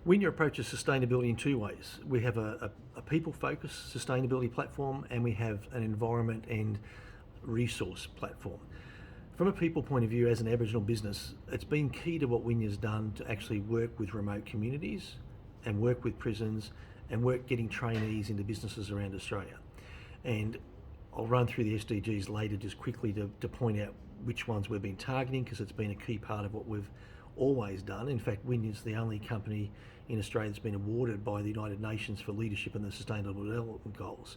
Wynya approaches sustainability in two ways. We have a people-focused sustainability platform, and we have an environment and resource platform. From a people point of view, as an Aboriginal business, it's been key to what Wynya's done to actually work with remote communities and work with prisons and work getting trainees into businesses around Australia. And I'll run through the SDGs later just quickly to point out which ones we've been targeting, because it's been a key part of what we've always done. In fact, Wynya's the only company in Australia that's been awarded by the United Nations for leadership in the Sustainable Development Goals.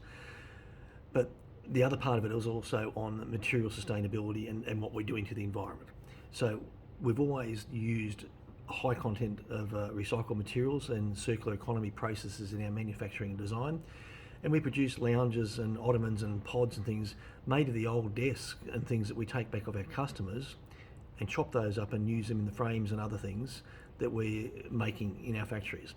But the other part of it is also on material sustainability and what we're doing to the environment. So we've always used high content of recycled materials and circular economy processes in our manufacturing and design. And we produce lounges and ottomans and pods and things made of the old desk and things that we take back of our customers and chop those up and use them in the frames and other things that we're making in our factories.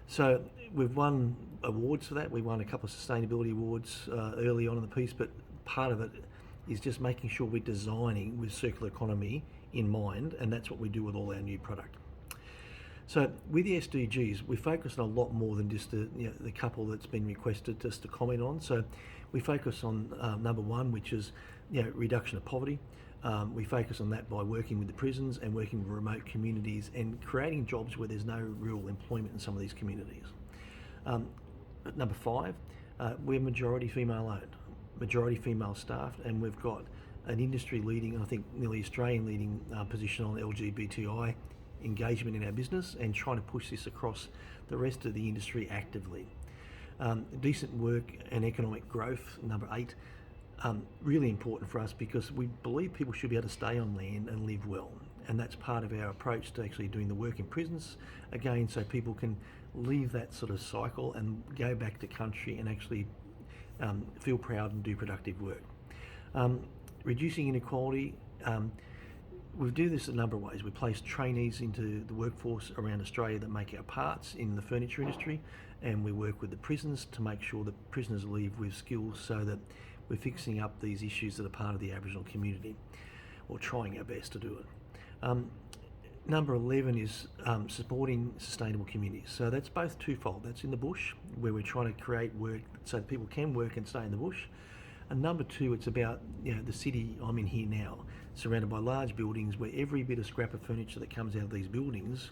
So we've won awards for that. We won a couple of sustainability awards early on in the piece, but part of it is just making sure we're designing with circular economy in mind, and that's what we do with all our new product. So with the SDGs, we focus on a lot more than just the couple that's been requested just to comment on. So we focus on number one, which is reduction of poverty. We focus on that by working with the prisons and working with remote communities and creating jobs where there's no real employment in some of these communities. Number five, we're majority female owned, majority female staffed, and we've got an industry leading, I think nearly Australian leading position on LGBTI engagement in our business, and trying to push this across the rest of the industry actively. Decent work and economic growth, number eight, really important for us because we believe people should be able to stay on land and live well, and that's part of our approach to actually doing the work in prisons, again, so people can leave that sort of cycle and go back to country and actually feel proud and do productive work. Reducing inequality, we do this a number of ways. We place trainees into the workforce around Australia that make our parts in the furniture industry, and we work with the prisons to make sure that prisoners leave with skills so that we're fixing up these issues that are part of the Aboriginal community, or trying our best to do it. Number 11 is supporting sustainable communities. So that's both twofold. That's in the bush, where we're trying to create work so that people can work and stay in the bush. And number two, it's about the city I'm in here now, surrounded by large buildings where every bit of scrap of furniture that comes out of these buildings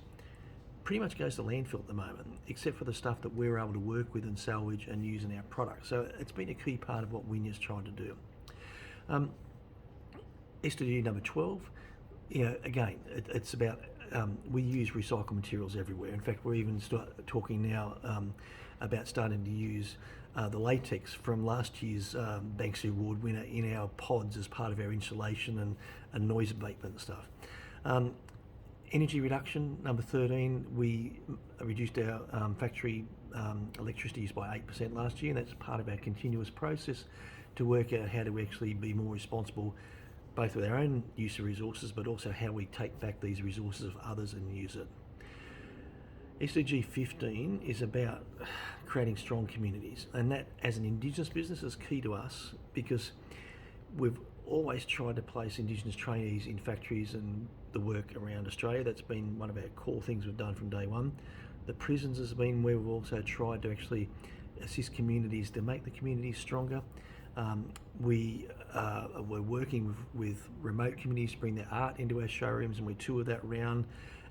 pretty much goes to landfill at the moment, except for the stuff that we're able to work with and salvage and use in our products. So it's been a key part of what Wynya's trying to do. SDG number 12, again, it's about, we use recycled materials everywhere. In fact, we're even talking now about starting to use the latex from last year's Banksy Award winner in our pods as part of our insulation and noise abatement and stuff. Energy reduction, number 13, we reduced our factory electricity use by 8% last year, and that's part of our continuous process to work out how to actually be more responsible, both with our own use of resources, but also how we take back these resources of others and use it. SDG 15 is about creating strong communities, and that as an Indigenous business is key to us because we've always tried to place Indigenous trainees in factories and the work around Australia. That's been one of our core things we've done from day one. The prisons has been where we've also tried to actually assist communities to make the communities stronger. We're working with remote communities to bring their art into our showrooms, and we tour that round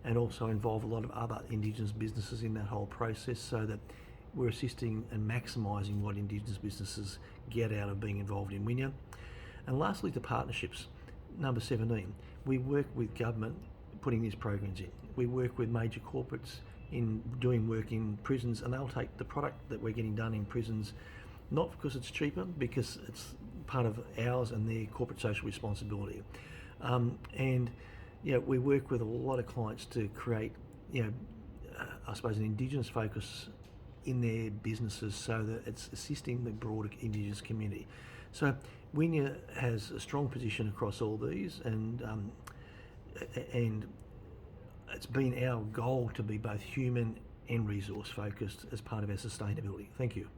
and also involve a lot of other Indigenous businesses in that whole process so that we're assisting and maximising what Indigenous businesses get out of being involved in Wynya. And lastly, the partnerships. Number 17, we work with government putting these programs in. We work with major corporates in doing work in prisons, and they'll take the product that we're getting done in prisons, not because it's cheaper, because it's part of ours and their corporate social responsibility. We work with a lot of clients to create, I suppose, an Indigenous focus in their businesses so that it's assisting the broader Indigenous community. So Wynya has a strong position across all these, and it's been our goal to be both human and resource focused as part of our sustainability. Thank you.